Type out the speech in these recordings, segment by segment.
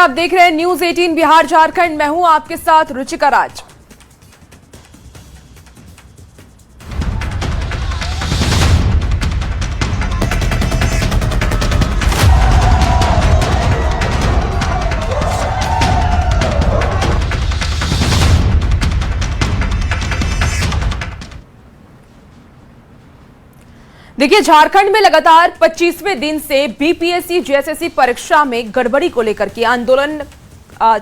आप देख रहे हैं न्यूज 18 बिहार झारखंड। मैं हूं आपके साथ रुचिका राज। देखिए, झारखंड में लगातार 25वें दिन से बीपीएससी जेएसएससी परीक्षा में गड़बड़ी को लेकर के आंदोलन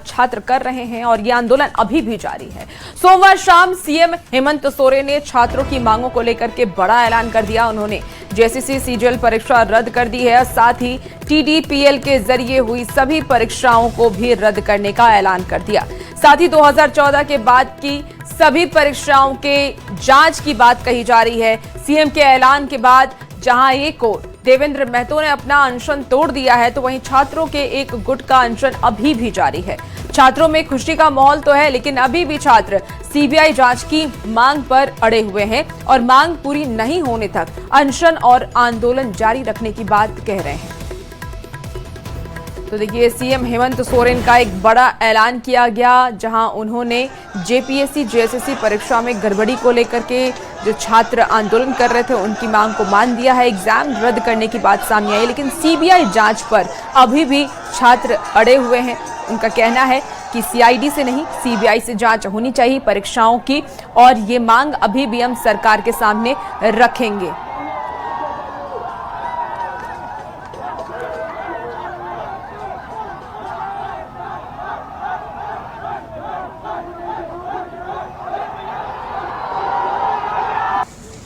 छात्र कर रहे हैं और यह आंदोलन अभी भी जारी है। सोमवार शाम सीएम हेमंत सोरेन ने छात्रों की मांगों को लेकर के बड़ा ऐलान कर दिया। उन्होंने जेएसएससी सीजीएल परीक्षा रद्द कर दी है, साथ ही टीडीपीएल के जरिए हुई सभी परीक्षाओं को भी रद्द करने का ऐलान कर दिया। साथ ही 2014 के बाद की सभी परीक्षाओं के जांच की बात कही जा रही है। सीएम के ऐलान के बाद जहां एक ओर देवेंद्र महतो ने अपना अनशन तोड़ दिया है, तो वहीं छात्रों के एक गुट का अनशन अभी भी जारी है। छात्रों में खुशी का माहौल तो है, लेकिन अभी भी छात्र सीबीआई जांच की मांग पर अड़े हुए हैं और मांग पूरी नहीं होने तक अनशन और आंदोलन जारी रखने की बात कह रहे हैं। तो देखिए, सीएम हेमंत सोरेन का एक बड़ा ऐलान किया गया, जहां उन्होंने जेपीएससी जेएसएससी परीक्षा में गड़बड़ी को लेकर के जो छात्र आंदोलन कर रहे थे उनकी मांग को मान दिया है। एग्जाम रद्द करने की बात सामने आई, लेकिन सीबीआई जांच पर अभी भी छात्र अड़े हुए हैं। उनका कहना है कि सीआईडी से नहीं, सीबीआई से जांच होनी चाहिए परीक्षाओं की, और ये मांग अभी भी हम सरकार के सामने रखेंगे।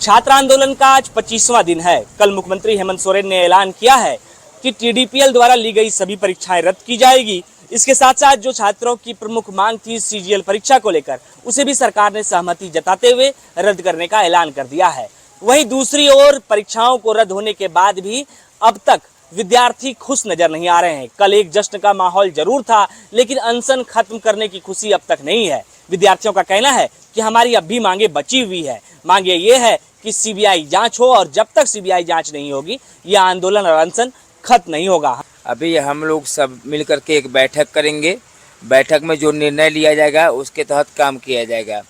छात्र आंदोलन का आज 25वां दिन है। कल मुख्यमंत्री हेमंत सोरेन ने ऐलान किया है कि टीडीपीएल द्वारा ली गई सभी परीक्षाएं रद्द की जाएगी। इसके साथ साथ जो छात्रों की प्रमुख मांग थी सीजीएल परीक्षा को लेकर, उसे भी सरकार ने सहमति जताते हुए रद्द करने का ऐलान कर दिया है। वहीं दूसरी ओर परीक्षाओं को रद्द होने के बाद भी अब तक विद्यार्थी खुश नजर नहीं आ रहे हैं। कल एक जश्न का माहौल जरूर था, लेकिन अनशन खत्म करने की खुशी अब तक नहीं है। विद्यार्थियों का कहना है कि हमारी अब भी मांगे बची हुई है। मांगे ये है कि सीबीआई जांच हो, और जब तक सीबीआई जांच नहीं होगी यह आंदोलन और अनशन खत्म नहीं होगा। अभी हम लोग सब मिलकर के एक बैठक करेंगे। बैठक में जो निर्णय लिया जाएगा उसके तहत काम किया जाएगा।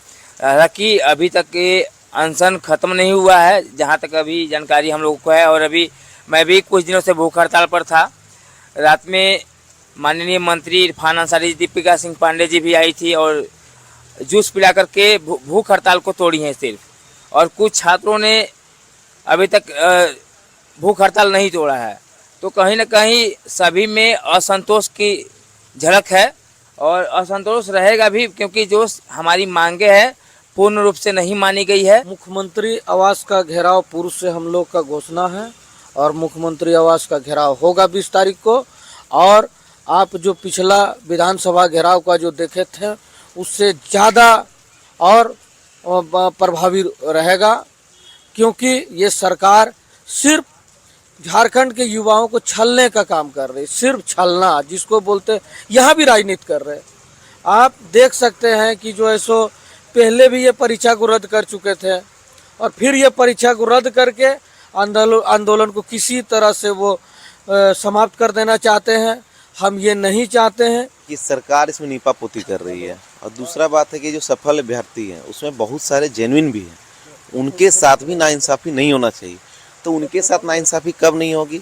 हालांकि अभी तक ये अनशन खत्म नहीं हुआ है, जहां तक अभी जानकारी हम लोगों को है। और अभी मैं भी कुछ दिनों से भूख हड़ताल पर था। रात में माननीय मंत्री इरफान अंसारी, दीपिका सिंह पांडे जी भी आई थी और जूस पिला करके भूख हड़ताल को तोड़ी है सिर्फ। और कुछ छात्रों ने अभी तक भूख हड़ताल नहीं तोड़ा है। तो कहीं ना कहीं सभी में असंतोष की झलक है और असंतोष रहेगा भी, क्योंकि जो हमारी मांगे हैं पूर्ण रूप से नहीं मानी गई है। मुख्यमंत्री आवास का घेराव पूर्व से हम लोग का घोषणा है और मुख्यमंत्री आवास का घेराव होगा 20 तारीख को। और आप जो पिछला विधानसभा घेराव का जो देखे थे उससे ज़्यादा और प्रभावी रहेगा, क्योंकि ये सरकार सिर्फ झारखंड के युवाओं को छलने का काम कर रही है। सिर्फ छलना जिसको बोलते, यहाँ भी राजनीति कर रहे हैं। आप देख सकते हैं कि जो है सो पहले भी ये परीक्षा को रद्द कर चुके थे और फिर ये परीक्षा को रद्द करके आंदोलन को किसी तरह से वो समाप्त कर देना चाहते हैं। हम ये नहीं चाहते हैं कि सरकार इसमें नीपापोती कर रही है। और दूसरा बात है कि जो सफल अभ्यर्थी हैं उसमें बहुत सारे जेन्युइन भी हैं, उनके साथ भी नाइंसाफ़ी नहीं होना चाहिए। तो उनके साथ नाइंसाफ़ी कब नहीं होगी?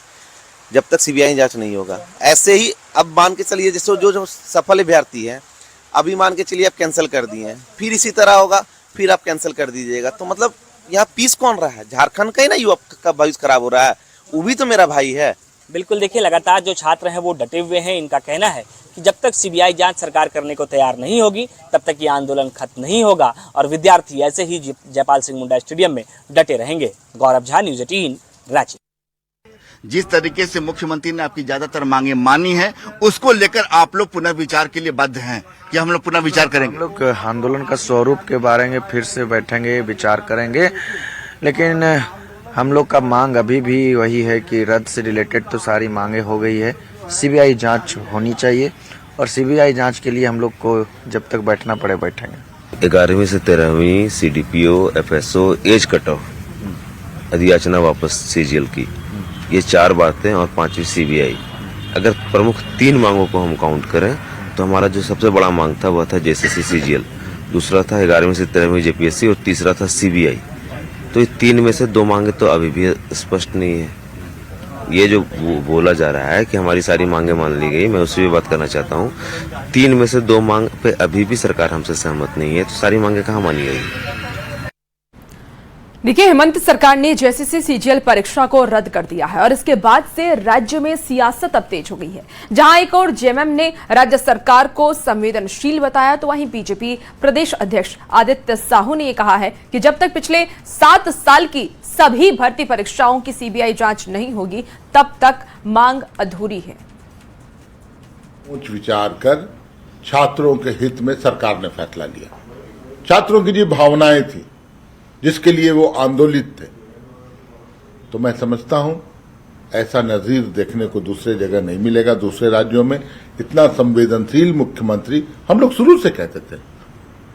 जब तक सीबीआई जांच नहीं होगा। ऐसे ही अब मान के चलिए जैसे जो सफल अभ्यर्थी हैं अभी मान के चलिए आप कैंसिल कर दिए हैं, फिर इसी तरह होगा, फिर आप कैंसिल कर दीजिएगा। तो मतलब यहाँ पीस कौन रहा है? झारखंड का ही ना युवा का भविष्य खराब हो रहा है। वो भी तो मेरा भाई है। बिल्कुल, देखिए, लगातार जो छात्र हैं वो डटे हुए हैं। इनका कहना है कि जब तक सीबीआई जांच सरकार करने को तैयार नहीं होगी तब तक ये आंदोलन खत्म नहीं होगा और विद्यार्थी ऐसे ही जयपाल सिंह मुंडा स्टेडियम में डटे रहेंगे। गौरव झा, न्यूज 18, रांची। जिस तरीके से मुख्यमंत्री ने आपकी ज्यादातर मांगे मानी है, उसको लेकर आप लोग पुनर्विचार के लिए बाध्य हैं कि हम लोग पुनर्विचार करेंगे? हम लोग आंदोलन का स्वरूप के बारे में फिर से बैठेंगे, विचार करेंगे, लेकिन हम लोग का मांग अभी भी वही है कि रद्द से रिलेटेड तो सारी मांगे हो गई है। सीबीआई जांच होनी चाहिए और सीबीआई जांच के लिए हम लोग को जब तक बैठना पड़े बैठेंगे। 11वीं से 13वीं CDPO, FSO, age cut off, अधियाचना वापस सीजीएल की, ये 4 बातें, और 5वीं सीबीआई। अगर प्रमुख 3 मांगों को हम काउंट करें तो हमारा जो सबसे बड़ा मांग था वह था जेसीसी सीजीएल, दूसरा था 11वीं से 13वीं जेपीएससी और तीसरा था सीबीआई। तो ये 3 में से 2 मांगे तो अभी भी स्पष्ट नहीं है। ये जो बोला जा रहा है कि हमारी सारी मांगे मान ली गई, मैं उससे भी बात करना चाहता हूँ। 3 में से 2 मांग पे अभी भी सरकार हमसे सहमत नहीं है, तो सारी मांगे कहाँ मानी गई? देखिए, हेमंत सरकार ने जेसीसी सीजीएल परीक्षा को रद्द कर दिया है और इसके बाद से राज्य में सियासत अब तेज हो गई है। जहां एक और जेएमएम ने राज्य सरकार को संवेदनशील बताया, तो वहीं बीजेपी प्रदेश अध्यक्ष आदित्य साहू ने यह कहा है कि जब तक पिछले 7 साल की सभी भर्ती परीक्षाओं की सीबीआई जांच नहीं होगी तब तक मांग अधूरी है। सोच विचार कर छात्रों के हित में सरकार ने फैसला लिया। छात्रों की जो भावनाएं थी, जिसके लिए वो आंदोलित थे, तो मैं समझता हूं ऐसा नजीर देखने को दूसरे जगह नहीं मिलेगा। दूसरे राज्यों में इतना संवेदनशील मुख्यमंत्री, हम लोग शुरू से कहते थे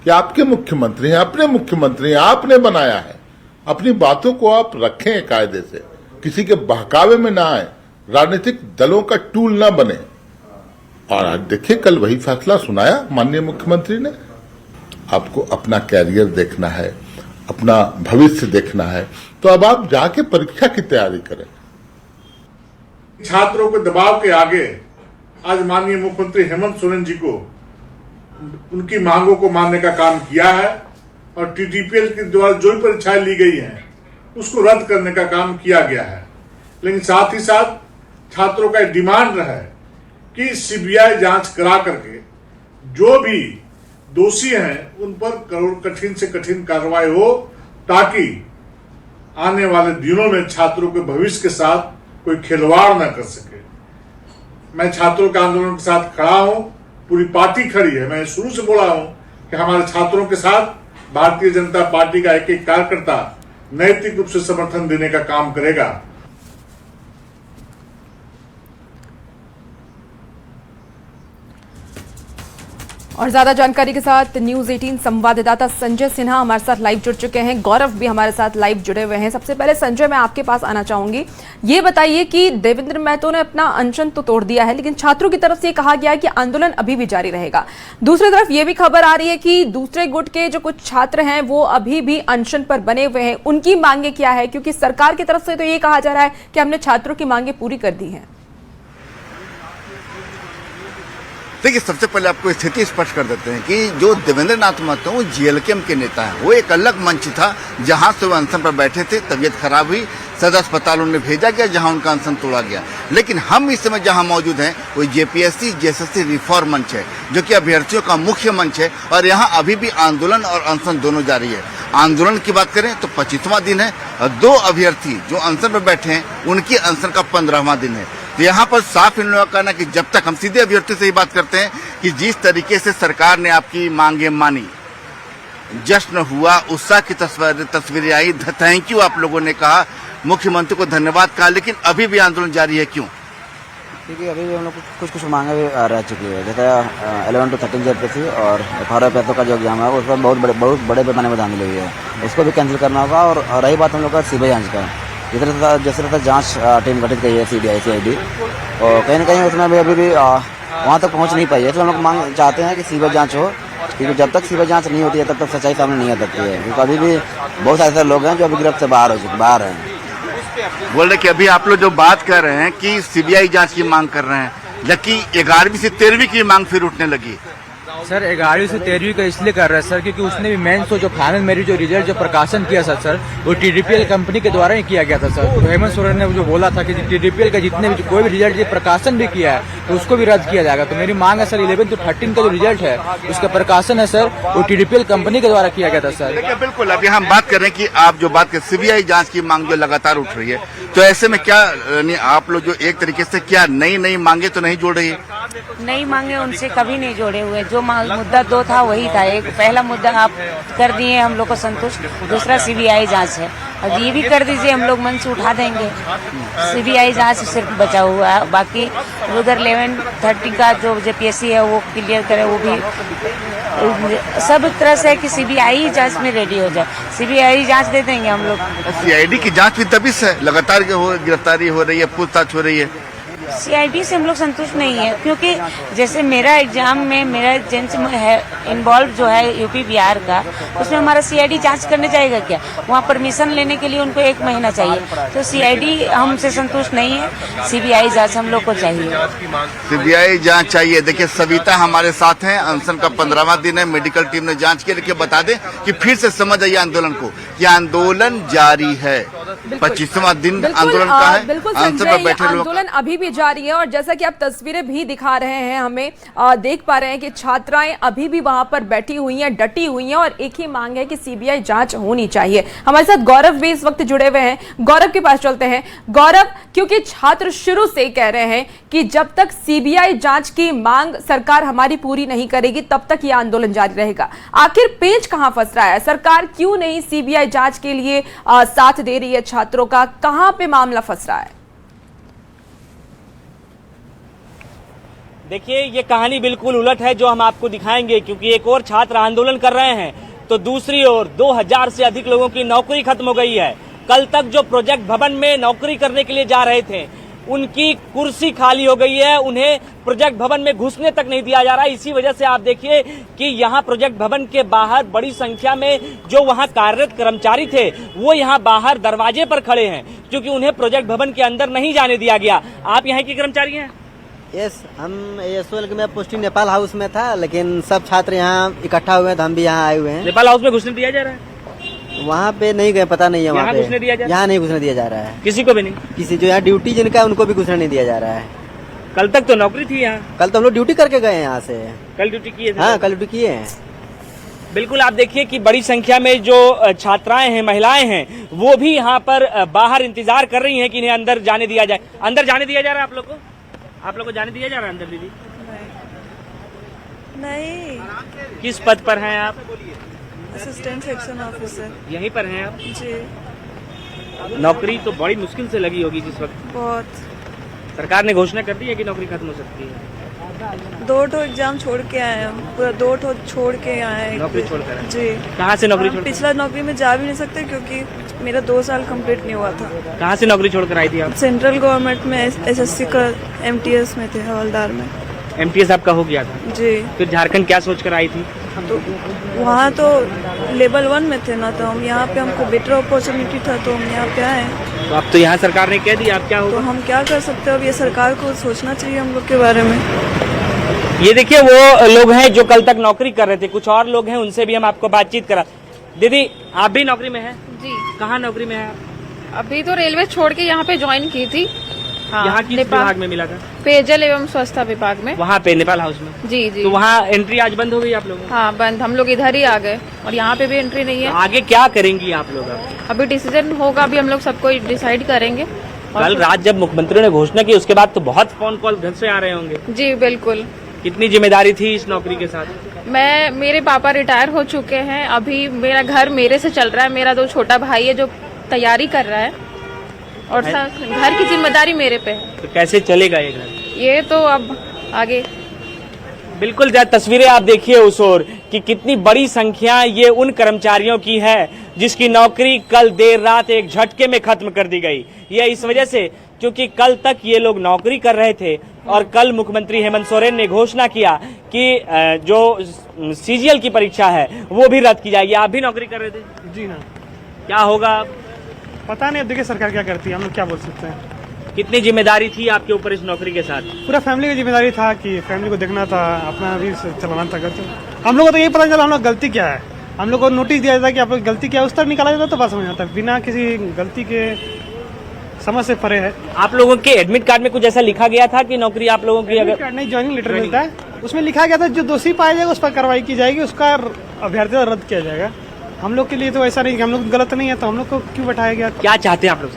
कि आपके मुख्यमंत्री हैं, अपने मुख्यमंत्री हैं, आपने बनाया है, अपनी बातों को आप रखें कायदे से, किसी के बहकावे में ना आए, राजनीतिक दलों का टूल ना बने। और आज देखिए, कल वही फैसला सुनाया माननीय मुख्यमंत्री ने। आपको अपना कैरियर देखना है, अपना भविष्य देखना है, तो अब आप जाके परीक्षा की तैयारी करें। छात्रों के दबाव के आगे आज माननीय मुख्यमंत्री हेमंत सोरेन जी को उनकी मांगों को मानने का काम किया है और टीडीपीएल के द्वारा जो भी परीक्षाएं ली गई हैं उसको रद्द करने का काम किया गया है। लेकिन साथ ही साथ छात्रों का डिमांड रहा है कि सीबीआई जांच करा करके जो भी दोषी हैं उन पर कठिन से कठिन कार्रवाई हो, ताकि आने वाले दिनों में छात्रों के भविष्य के साथ कोई खिलवाड़ न कर सके। मैं छात्रों के आंदोलन के साथ खड़ा हूं, पूरी पार्टी खड़ी है। मैं शुरू से बोला हूं कि हमारे छात्रों के साथ भारतीय जनता पार्टी का एक एक कार्यकर्ता नैतिक रूप से समर्थन देने का काम करेगा। और ज्यादा जानकारी के साथ न्यूज 18 संवाददाता संजय सिन्हा हमारे साथ लाइव जुड़ चुके हैं। गौरव भी हमारे साथ लाइव जुड़े हुए हैं। सबसे पहले संजय, मैं आपके पास आना चाहूंगी। ये बताइए कि देवेंद्र महतो ने अपना अनशन तो तोड़ दिया है, लेकिन छात्रों की तरफ से ये कहा गया है कि आंदोलन अभी भी जारी रहेगा। दूसरी तरफ ये भी खबर आ रही है कि दूसरे गुट के जो कुछ छात्र हैं वो अभी भी अनशन पर बने हुए हैं। उनकी मांगे क्या है? क्योंकि सरकार की तरफ से तो ये कहा जा रहा है कि हमने छात्रों की मांगे पूरी कर दी है। देखिए, सबसे पहले आपको स्थिति स्पष्ट कर देते हैं कि जो देवेंद्र नाथ महतो वो जीएलकेएम के नेता हैं। वो एक अलग मंच था जहां से वो अनशन पर बैठे थे। तबीयत खराब हुई, सदर अस्पताल उन्हें भेजा गया जहां उनका अनशन तोड़ा गया। लेकिन हम इस समय जहां मौजूद हैं वो जेपीएससी जेएसएससी रिफॉर्म मंच है, जो कि अभ्यर्थियों का मुख्य मंच है। और यहाँ अभी भी आंदोलन और अनशन दोनों जारी है। आंदोलन की बात करें तो 25वां दिन है और 2 अभ्यर्थी जो अनशन पर बैठे हैं उनकी अनशन का 15वां दिन है। तो यहाँ पर साफ इन लोगों का कहना कि जब तक हम सीधे अभ्यर्थी से ही बात करते हैं कि जिस तरीके से सरकार ने आपकी मांगे मानी, जश्न हुआ, उत्साह की तस्वीरें आई, थैंक यू आप लोगों ने कहा, मुख्यमंत्री को धन्यवाद कहा, लेकिन अभी भी आंदोलन जारी है। क्यों? क्योंकि अभी भी हम लोग कुछ मांगे भी रह चुकी है। जैसे 11 to 13 जेपीएससी और 18 पैसों का जो एग्जाम है उसमें बहुत बड़े पैमाने में धांधली हुई है, उसको भी कैंसिल करना होगा। और रही बात हम लोग का सीबीआई जांच का, जैसे तरह जांच टीम गठित की है सीआईडी, और कहीं ना कहीं उसमें अभी भी वहाँ तक पहुँच नहीं पाई है। तो हम लोग मांग चाहते हैं कि सीबीआई जांच हो, क्योंकि जब तक सीबीआई जांच नहीं होती है तब तक सच्चाई सामने नहीं आ सकती है। क्योंकि अभी भी बहुत सारे ऐसे लोग हैं जो अभी गिरफ्त से बाहर हैं। बोल रहे कि अभी आप लोग जो बात कर रहे हैं कि सीबीआई जांच की मांग कर रहे हैं, जबकि 11वीं से 13वीं की मांग फिर उठने लगी। सर 11वीं से 13वीं का इसलिए कर रहे हैं सर, क्योंकि उसने भी मेंस जो फाइनल मेरिट जो रिजल्ट जो प्रकाशन किया सर वो टीडीपीएल कंपनी के द्वारा ही किया गया था सर। तो हेमंत सोरेन ने जो बोला था कि टीडीपीएल का जितने भी कोई भी रिजल्ट प्रकाशन भी किया है तो उसको भी रद्द किया जाएगा। तो मेरी मांग है सर 11 to 13 का जो रिजल्ट है उसका प्रकाशन है सर वो टीडीपीएल कंपनी के द्वारा किया गया था सर। देखिए, बिल्कुल अभी हम बात कर रहे हैं कि आप जो बात कर सीबीआई जांच की मांग जो लगातार उठ रही है, तो ऐसे में क्या आप लोग जो एक तरीके से क्या नई मांगे तो नहीं जोड़ रही है? नई मांगे उनसे कभी नहीं जोड़े हुए। जो मुद्दा 2 था वही था। एक पहला मुद्दा आप कर दिए हम लोग को संतुष्ट, दूसरा सीबीआई जांच है। अब ये भी कर दीजिए, हम लोग मन से उठा देंगे। सीबीआई जांच सिर्फ बचा हुआ है, बाकी उधर 11-13 का जो जेपीएससी है वो क्लियर करे। वो भी सब तरह से कि सीबीआई जांच में रेडी हो जाए, सीबीआई जांच दे देंगे हम लोग। सीआईडी की जांच भी दबिश है, लगातार गिरफ्तारी हो रही है, पूछताछ हो रही है। सीआईडी से हम लोग संतुष्ट नहीं है, क्योंकि जैसे मेरा एग्जाम में मेरा जेंट्स है इन्वॉल्व जो है यूपी बिहार का, उसमें हमारा सीआईडी जांच करने जाएगा क्या? वहाँ परमिशन लेने के लिए उनको 1 महीना चाहिए, तो सीआईडी हमसे संतुष्ट नहीं है, सीबीआई जांच हम लोग को चाहिए। सीबीआई जांच चाहिए। देखिए सविता हमारे साथ हैं, अनशन का 15वां दिन है, मेडिकल टीम ने जांच की। देखिए बता दें कि फिर से समझ आइए आंदोलन को, कि आंदोलन जारी है, 25वां दिन आंदोलन का है। बिल्कुल अनशन संजय, पर बैठे लोग आंदोलन अभी भी जारी है और जैसा कि आप तस्वीरें भी दिखा रहे हैं हमें, देख पा रहे हैं कि छात्राएं अभी भी वहां पर बैठी हुई हैं, डटी हुई हैं और एक ही मांग है कि सीबीआई जांच होनी चाहिए। हमारे साथ गौरव भी इस वक्त जुड़े हुए हैं, गौरव के पास चलते हैं। गौरव, क्योंकि छात्र शुरू से कह रहे हैं कि जब तक सीबीआई जांच की मांग सरकार हमारी पूरी नहीं करेगी तब तक यह आंदोलन जारी रहेगा। आखिर पेंच कहां फंस रहा है? सरकार क्यों नहीं सीबीआई जांच के लिए साथ दे रही है छात्रों का? कहां पे मामला फंस रहा है? देखिए ये कहानी बिल्कुल उलट है जो हम आपको दिखाएंगे, क्योंकि एक और छात्र आंदोलन कर रहे हैं तो दूसरी ओर 2000 से अधिक लोगों की नौकरी खत्म हो गई है। कल तक जो प्रोजेक्ट भवन में नौकरी करने के लिए जा रहे थे उनकी कुर्सी खाली हो गई है, उन्हें प्रोजेक्ट भवन में घुसने तक नहीं दिया जा रहा। इसी वजह से आप देखिए कि यहाँ प्रोजेक्ट भवन के बाहर बड़ी संख्या में जो वहाँ कार्यरत कर्मचारी थे वो यहाँ बाहर दरवाजे पर खड़े हैं, क्योंकि उन्हें प्रोजेक्ट भवन के अंदर नहीं जाने दिया गया। आप यहाँ के कर्मचारी हैं? यस, हम एसओएल में पोस्टिंग नेपाल हाउस में था, लेकिन सब छात्र यहाँ इकट्ठा हुए हैं तो हम भी यहाँ आए हुए हैं। नेपाल हाउस में घुसने दिया जा रहा है? वहाँ पे नहीं गए, पता नहीं है। वहाँ पे घुसने दिया जा रहा है? यहाँ नहीं घुसने दिया जा रहा है, किसी को भी नहीं? किसी जो यहाँ ड्यूटी जिनका है उनको भी घुसने नहीं दिया जा रहा है। कल तक तो नौकरी थी यहाँ। कल तो हम लोग ड्यूटी करके गए हैं यहाँ से। कल ड्यूटी किए थे? हाँ, कल ड्यूटी किए हैं। बिल्कुल, आप देखिए कि बड़ी संख्या में जो छात्राएं हैं, महिलाएं हैं, वो भी यहाँ पर बाहर इंतजार कर रही हैं कि इन्हें अंदर जाने दिया जाए। अंदर जाने दिया जा रहा है आप लोग को? आप लोग को जाने दिया जा रहा है अंदर दीदी? नहीं। किस पद पर हैं आप? Assistant section officer. यहीं पर हैं आप? जी। नौकरी तो बड़ी मुश्किल से लगी होगी जिस वक्त। बहुत। सरकार ने घोषणा कर दी है कि नौकरी खत्म हो सकती है। 2 एग्जाम छोड़ के आए हम, पूरा 2 छोड़ के आए हैं। नौकरी छोड़कर आए? जी। कहाँ से नौकरी छोड़? पिछला नौकरी में जा भी नहीं सकते क्योंकि मेरा 2 साल कंप्लीट नहीं हुआ था। कहाँ से नौकरी छोड़कर आई थी आप? सेंट्रल गवर्नमेंट में एसएससी का एमटीएस में थे, हवलदार में। एमटीएस आपका हो गया था? जी। फिर झारखंड क्या सोचकर आई थी? तो वहाँ तो लेवल 1 में थे ना, तो हम यहाँ पे हमको बेटर अपॉर्चुनिटी था तो हम यहाँ पे आए। तो अब तो यहाँ सरकार ने कह दिया, आप क्या होगा? तो हम क्या कर सकते हैं? अब ये सरकार को सोचना चाहिए हम लोग के बारे में। ये देखिए वो लोग हैं जो कल तक नौकरी कर रहे थे, कुछ और लोग हैं, उनसे भी हम आपको बातचीत करा। दीदी आप भी नौकरी में हैं? जी। कहाँ नौकरी में है आप? अभी तो रेलवे छोड़ के यहाँ पे ज्वाइन की थी। हाँ, यहाँ किस विभाग में मिला था? पेयजल एवं स्वच्छता विभाग में। वहाँ पे नेपाल हाउस में? जी जी। तो वहाँ एंट्री आज बंद हो गई आप लोगों की? हाँ बंद, हम लोग इधर ही आ गए और यहाँ पे भी एंट्री नहीं है। आगे क्या करेंगी आप लोग? अभी डिसीजन होगा, अभी हम लोग सबको डिसाइड करेंगे। कल रात जब मुख्यमंत्री ने घोषणा की उसके बाद तो बहुत फोन कॉल घर से आ रहे होंगे। जी बिल्कुल। कितनी जिम्मेदारी थी इस नौकरी के साथ? मेरे पापा रिटायर हो चुके हैं, अभी मेरा घर मेरे से चल रहा है। मेरा 2 छोटा भाई है जो तैयारी कर रहा है और घर की जिम्मेदारी मेरे पे है। तो कैसे चलेगा ये घर? ये तो अब आगे। बिल्कुल, तस्वीरें आप देखिए उस ओर कि कितनी बड़ी संख्या ये उन कर्मचारियों की है जिसकी नौकरी कल देर रात एक झटके में खत्म कर दी गई। ये इस वजह से क्योंकि कल तक ये लोग नौकरी कर रहे थे और कल मुख्यमंत्री हेमंत सोरेन ने घोषणा किया कि जो सीजीएल की परीक्षा है वो भी रद्द की जाएगी। आप भी नौकरी कर रहे थे? जी हाँ। क्या होगा? पता नहीं, अब देखिए सरकार क्या करती है, हम लोग क्या बोल सकते हैं। कितनी जिम्मेदारी थी आपके ऊपर इस नौकरी के साथ? पूरा फैमिली की जिम्मेदारी था कि फैमिली को देखना था, अपना भी चलाना था घर। हम लोग को तो यही पता चला हम लोग गलती क्या है। हम लोग को नोटिस दिया जाता है कि आप लोग गलती क्या है, उस तक निकाला जाता तो बात समझ आता है, बिना किसी गलती के समझ से परे है। आप लोगों के एडमिट कार्ड में कुछ ऐसा लिखा गया था कि नौकरी आप लोगों की? अगर नहीं, ज्वाइनिंग लेटर मिलता है, उसमें लिखा गया था जो दोषी पाया जाएगा उस पर कार्रवाई की जाएगी, उसका अभ्यर्थी रद्द किया जाएगा। हम लोग के लिए तो ऐसा नहीं कि हम लोग गलत नहीं है तो हम लोग को क्यों बैठाया गया? क्या चाहते हैं आप लोग?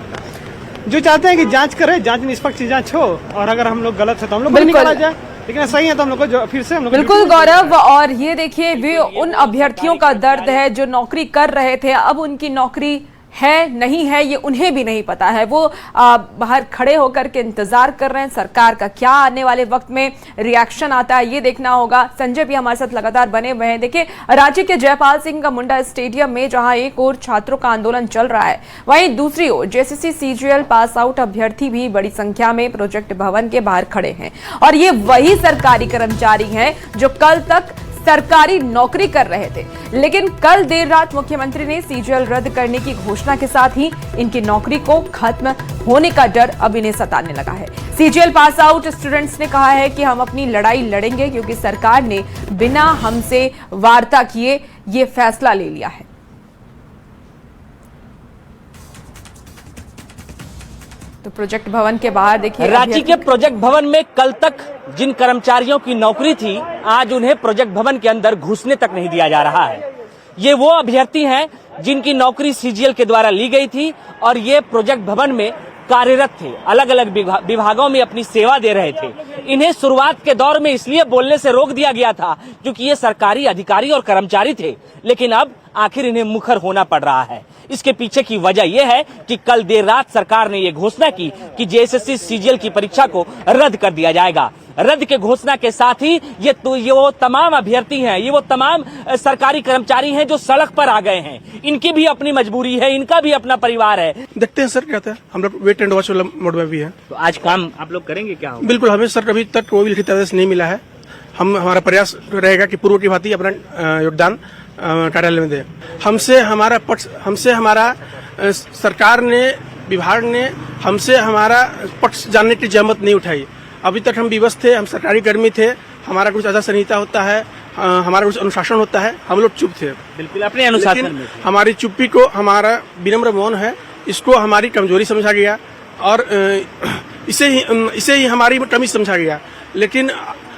जो चाहते हैं कि जांच करें, जांच निष्पक्ष जांच हो, और अगर हम लोग गलत है तो हम लोग को निकाला जाए, लेकिन सही है तो हम लोग को फिर से हम लोग। बिल्कुल गौरव, और ये देखिए वे उन अभ्यर्थियों का दर्द है जो नौकरी कर रहे थे, अब उनकी नौकरी है नहीं है ये उन्हें भी नहीं पता है। वो बाहर खड़े होकर के इंतजार कर रहे हैं सरकार का क्या आने वाले वक्त में रिएक्शन आता है, ये देखना होगा। संजय भी हमारे साथ लगातार बने हुए हैं। देखिए, रांची के जयपाल सिंह का मुंडा स्टेडियम में जहां एक ओर छात्रों का आंदोलन चल रहा है, वहीं दूसरी ओर जेसीसी सीजीएल पास आउट अभ्यर्थी भी बड़ी संख्या में प्रोजेक्ट भवन के बाहर खड़े हैं। और ये वही सरकारी कर्मचारी हैं जो कल तक सरकारी नौकरी कर रहे थे, लेकिन कल देर रात मुख्यमंत्री ने सीजीएल रद्द करने की घोषणा के साथ ही इनकी नौकरी को खत्म होने का डर अब इन्हें सताने लगा है। सीजीएल पास आउट स्टूडेंट्स ने कहा है कि हम अपनी लड़ाई लड़ेंगे क्योंकि सरकार ने बिना हमसे वार्ता किए ये फैसला ले लिया है। तो प्रोजेक्ट भवन के बाहर देखिए, रांची के प्रोजेक्ट भवन में कल तक जिन कर्मचारियों की नौकरी थी, आज उन्हें प्रोजेक्ट भवन के अंदर घुसने तक नहीं दिया जा रहा है। ये वो अभ्यर्थी हैं जिनकी नौकरी सीजीएल के द्वारा ली गई थी और ये प्रोजेक्ट भवन में कार्यरत थे, अलग अलग विभागों में अपनी सेवा दे रहे थे। इन्हें शुरुआत के दौर में इसलिए बोलने से रोक दिया गया था क्योंकि ये सरकारी अधिकारी और कर्मचारी थे, लेकिन अब आखिर इन्हें मुखर होना पड़ रहा है। इसके पीछे की वजह यह है कि कल देर रात सरकार ने ये घोषणा की कि जेएसएससी सीजीएल की परीक्षा को रद्द कर दिया जाएगा। रद्द के घोषणा के साथ ही ये वो तमाम अभ्यर्थी हैं, ये वो तमाम सरकारी कर्मचारी हैं जो सड़क पर आ गए हैं। इनकी भी अपनी मजबूरी है, इनका भी अपना परिवार है। देखते हैं सर क्या होता है। हम लोग वेट एंड वॉच वाला मोड में भी है। तो आज काम आप लोग करेंगे क्या? बिल्कुल, हमें सर अभी तक कोई भी लिखित आदेश नहीं मिला है। हमारा प्रयास रहेगा कि पूर्व की भांति अपना योगदान कार्यालय में दे। हमसे हमारा सरकार ने, विभाग ने हमसे हमारा पक्ष जानने की जहमत नहीं उठाई। अभी तक हम विवश थे, हम सरकारी कर्मी थे, हमारा कुछ आचार संहिता होता है, हमारा कुछ अनुशासन होता है, हम लोग चुप थे। बिल्कुल अपने अनुशासन में। हमारी चुप्पी को हमारा विनम्र मौन है, इसको हमारी कमजोरी समझा गया और इसे ही हमारी कमी समझा गया। लेकिन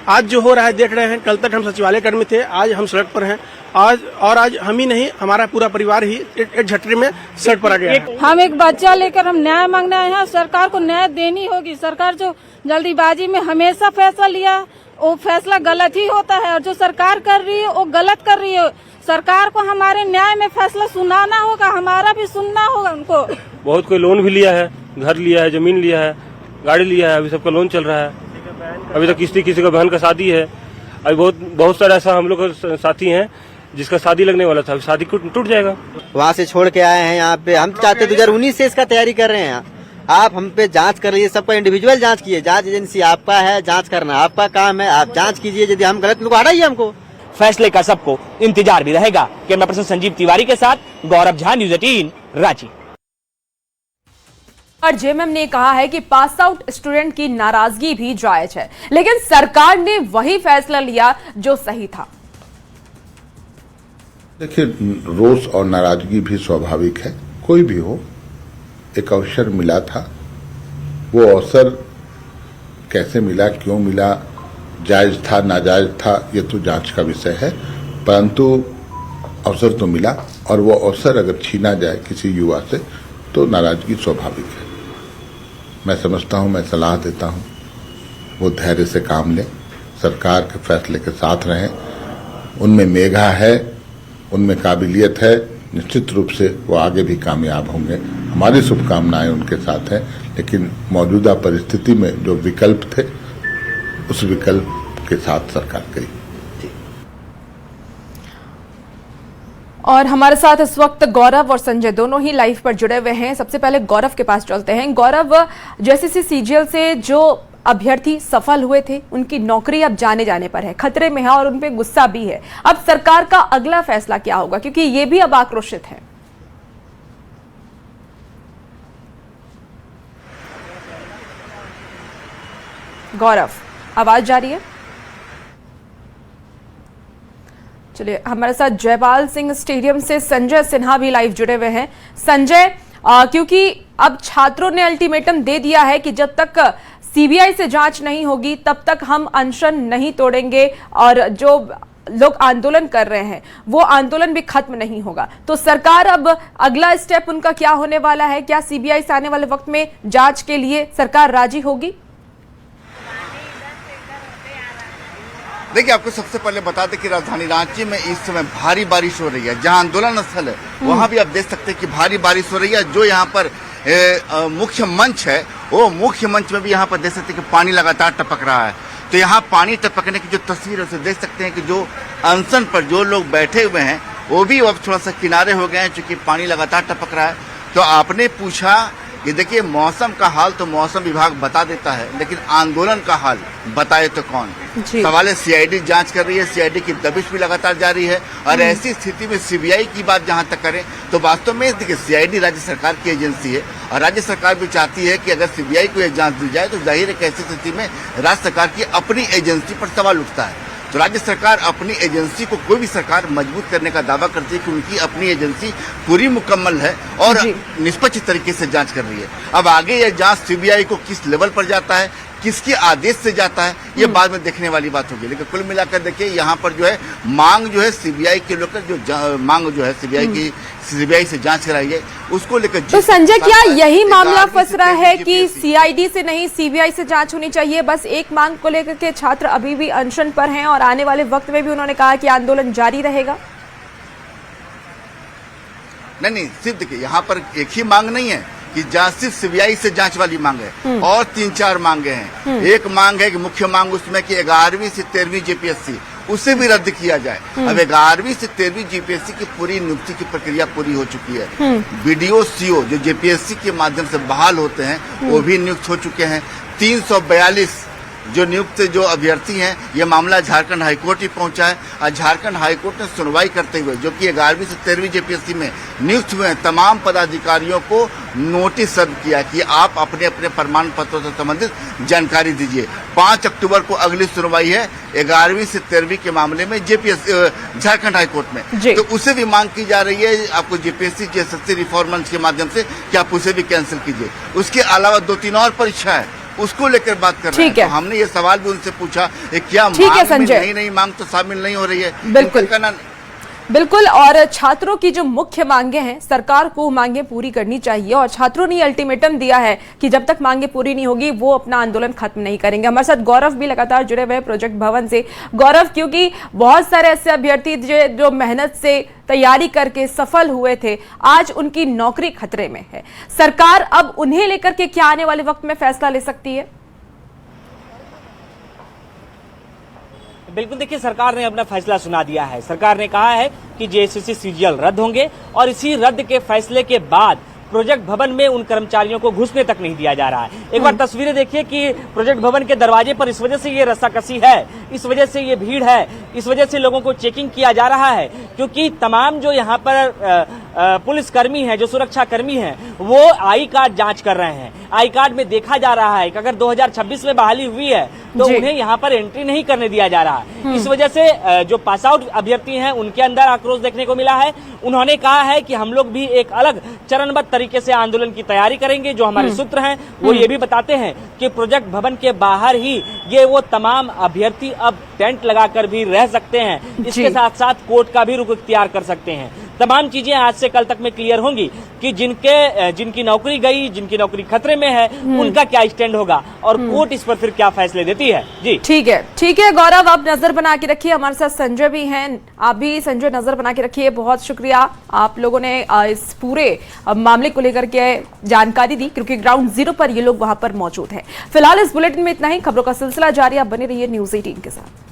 आज जो हो रहा है देख रहे हैं। कल तक हम सचिवालय कर्मी थे, आज हम सड़क पर हैं। आज हम ही नहीं, हमारा पूरा परिवार ही एक झटके में सड़क पर आ गया है। हम एक बच्चा लेकर हम न्याय मांगने आए हैं। सरकार को न्याय देनी होगी। सरकार जो जल्दीबाजी में हमेशा फैसला लिया, वो फैसला गलत ही होता है और जो सरकार कर रही है वो गलत कर रही है। सरकार को हमारे न्याय में फैसला सुनाना होगा, हमारा भी सुनना होगा उनको। बहुत कोई लोन भी लिया है, घर लिया है, जमीन लिया है, गाड़ी लिया है, अभी सबका लोन चल रहा है। अभी तक किसी का बहन का शादी है। अभी बहुत सारा ऐसा हम लोग का साथी हैं जिसका शादी लगने वाला था, शादी टूट जाएगा। वहाँ से छोड़ के आए हैं यहाँ पे। हम चाहते 2019 से इसका तैयारी कर रहे हैं। आप हम पे जांच कर लीजिए, सबका इंडिविजुअल जांच कीजिए। जांच एजेंसी आपका है, जांच करना आपका काम है। आप जांच कीजिए, यदि हम गलत लोग हटाइए हमको। फैसले का सबको इंतजार भी रहेगा। कैमरा पर्सन संजीव तिवारी के साथ गौरव झा, न्यूज़ 18 रांची। और जेएमएम ने कहा है कि पास आउट स्टूडेंट की नाराजगी भी जायज है, लेकिन सरकार ने वही फैसला लिया जो सही था। देखिए, रोष और नाराजगी भी स्वाभाविक है, कोई भी हो। एक अवसर मिला था, वो अवसर कैसे मिला, क्यों मिला, जायज था नाजायज था, ये तो जांच का विषय है। परंतु अवसर तो मिला और वो अवसर अगर छीना जाए किसी युवा से तो नाराजगी स्वाभाविक है। मैं समझता हूं, मैं सलाह देता हूं, वो धैर्य से काम लें, सरकार के फैसले के साथ रहें। उनमें मेधा है, उनमें काबिलियत है, निश्चित रूप से वो आगे भी कामयाब होंगे। हमारी शुभकामनाएं उनके साथ हैं। लेकिन मौजूदा परिस्थिति में जो विकल्प थे, उस विकल्प के साथ सरकार गई। और हमारे साथ इस वक्त गौरव और संजय दोनों ही लाइव पर जुड़े हुए हैं। सबसे पहले गौरव के पास चलते हैं। गौरव, जेसीसी सीजीएल से जो अभ्यर्थी सफल हुए थे, उनकी नौकरी अब जाने पर है, खतरे में है और उन पे गुस्सा भी है। अब सरकार का अगला फैसला क्या होगा, क्योंकि ये भी अब आक्रोशित है। गौरव, आवाज जा रही है? चलिए, हमारे साथ जयपाल सिंह स्टेडियम से संजय सिन्हा भी लाइव जुड़े हुए हैं। संजय, क्योंकि अब छात्रों ने अल्टीमेटम दे दिया है कि जब तक सीबीआई से जांच नहीं होगी तब तक हम अनशन नहीं तोड़ेंगे और जो लोग आंदोलन कर रहे हैं वो आंदोलन भी खत्म नहीं होगा। तो सरकार अब अगला स्टेप उनका क्या होने वाला है? क्या सीबीआई से आने वाले वक्त में जांच के लिए सरकार राजी होगी? देखिए, आपको सबसे पहले बता दें कि राजधानी रांची में इस समय भारी बारिश हो रही है। जहां आंदोलन स्थल है वहां भी आप देख सकते हैं कि भारी बारिश हो रही है। जो यहाँ पर मुख्य मंच है, वो मुख्य मंच में भी यहाँ पर देख सकते हैं कि पानी लगातार टपक रहा है। तो यहाँ पानी टपकने की जो तस्वीर है उसे देख सकते हैं कि जो अनशन पर जो लोग बैठे हुए हैं वो भी अब थोड़ा सा किनारे हो गए हैं, चूंकि पानी लगातार टपक रहा है। तो आपने पूछा कि देखिए, मौसम का हाल तो मौसम विभाग बता देता है, लेकिन आंदोलन का हाल बताए तो कौन। सवाल है, सीआईडी जांच कर रही है, सीआईडी की दबिश भी लगातार जारी है। और ऐसी स्थिति में सीबीआई की बात जहां तक करें तो वास्तव में देखिए, सीआईडी राज्य सरकार की एजेंसी है और राज्य सरकार भी चाहती है कि अगर सीबीआई को यह जांच दी जाए तो जाहिर है कि ऐसी स्थिति में राज्य सरकार की अपनी एजेंसी पर सवाल उठता है। तो राज्य सरकार अपनी एजेंसी को, कोई भी सरकार मजबूत करने का दावा करती है कि उनकी अपनी एजेंसी पूरी मुकम्मल है और निष्पक्ष तरीके से जांच कर रही है। अब आगे यह जांच सीबीआई को किस लेवल पर जाता है, किसके आदेश से जाता है, ये बाद में देखने वाली बात होगी। लेकिन कुल मिलाकर देखिए, यहाँ पर जो है मांग जो है सीबीआई के लेकर, जो मांग जो है सीबीआई से जांच कराई है उसको लेकर। तो संजय, क्या यही मामला फंस रहा है कि सीआईडी से नहीं सीबीआई से जांच होनी चाहिए? बस एक मांग को लेकर के छात्र अभी भी अनशन पर हैं और आने वाले वक्त में भी उन्होंने कहा कि आंदोलन जारी रहेगा। नहीं, सिर्फ देखिए, यहाँ पर एक ही मांग नहीं है कि सिर्फ सीबीआई से जांच वाली मांग है, और 3-4 मांगे हैं। एक मांग है कि मुख्य मांग उसमें कि 11वीं से 13वीं जीपीएससी उसे भी रद्द किया जाए। अब 11वीं से 13वीं जीपीएससी की पूरी नियुक्ति की प्रक्रिया पूरी हो चुकी है। बीडीओ सीओ जो जीपीएससी के माध्यम से बहाल होते हैं वो भी नियुक्त हो चुके हैं। 342 जो नियुक्त जो अभ्यर्थी हैं, ये मामला झारखंड हाईकोर्ट ही पहुंचा है और झारखंड हाईकोर्ट ने सुनवाई करते हुए जो कि 11वीं से 13वीं जीपीएससी में नियुक्त हुए हैं तमाम पदाधिकारियों को नोटिस सर्व किया कि आप अपने अपने प्रमाण पत्रों से संबंधित जानकारी दीजिए। 5 अक्टूबर को अगली सुनवाई है 11वीं से 13वीं के मामले में झारखंड हाईकोर्ट में। तो उसे भी मांग की जा रही है आपको जीपीएससी जीएसएससी रिफॉर्म मंच के माध्यम से कि आप उसे भी कैंसिल कीजिए। उसके अलावा 2-3 और परीक्षा है, उसको लेकर बात कर रहे हैं। तो हमने ये सवाल भी उनसे पूछा क्या मांग में नई मांग तो शामिल नहीं हो रही है? बिल्कुल। और छात्रों की जो मुख्य मांगे हैं, सरकार को मांगे पूरी करनी चाहिए और छात्रों ने अल्टीमेटम दिया है कि जब तक मांगे पूरी नहीं होगी वो अपना आंदोलन खत्म नहीं करेंगे। हमारे साथ गौरव भी लगातार जुड़े हुए हैं प्रोजेक्ट भवन से। गौरव, क्योंकि बहुत सारे ऐसे अभ्यर्थी जो मेहनत से तैयारी करके सफल हुए थे, आज उनकी नौकरी खतरे में है। सरकार अब उन्हें लेकर के क्या आने वाले वक्त में फैसला ले सकती है? बिल्कुल, देखिए, सरकार ने अपना फैसला सुना दिया है। सरकार ने कहा है कि जेएसएससी सीजीएल रद्द होंगे और इसी रद्द के फैसले के बाद प्रोजेक्ट भवन में उन कर्मचारियों को घुसने तक नहीं दिया जा रहा है। एक बार तस्वीरें देखिए कि प्रोजेक्ट भवन के दरवाजे पर इस वजह से ये रस्साकसी है, इस वजह से ये भीड़ है, इस वजह से लोगों को चेकिंग किया जा रहा है, क्योंकि तमाम जो यहाँ पर पुलिस कर्मी हैं, जो सुरक्षा कर्मी हैं, वो आई कार्ड जांच कर रहे हैं। आई कार्ड में देखा जा रहा है कि अगर 2026 में बहाली हुई है तो उन्हें यहाँ पर एंट्री नहीं करने दिया जा रहा है। इस वजह से जो पास आउट अभ्यर्थी हैं उनके अंदर आक्रोश देखने को मिला है। उन्होंने कहा है कि हम लोग भी एक अलग चरणबद्ध तरीके से आंदोलन की तैयारी करेंगे। जो हमारे सूत्र हैं वो ये भी बताते हैं कि प्रोजेक्ट भवन के बाहर ही ये वो तमाम अभ्यर्थी अब टेंट लगाकर भी रह सकते हैं। इसके साथ साथ कोर्ट का भी रुख इख्तियार कर सकते हैं। तमाम चीजें आज से कल तक में क्लियर होंगी कि जिनकी नौकरी गई, जिनकी नौकरी खतरे में है, उनका क्या स्टैंड होगा और कोर्ट इस पर फिर क्या फैसले देती है। जी ठीक है गौरव, आप नजर बना के रखिए। हमारे साथ संजय भी हैं, आप भी संजय नजर बना के रखिए। बहुत शुक्रिया, आप लोगों ने इस पूरे मामले को लेकर के जानकारी दी, क्योंकि ग्राउंड जीरो पर ये लोग वहां पर मौजूद हैं। फिलहाल इस बुलेटिन में इतना ही। खबरों का सिलसिला जारी, आप बने रहिए न्यूज़ 18 के साथ।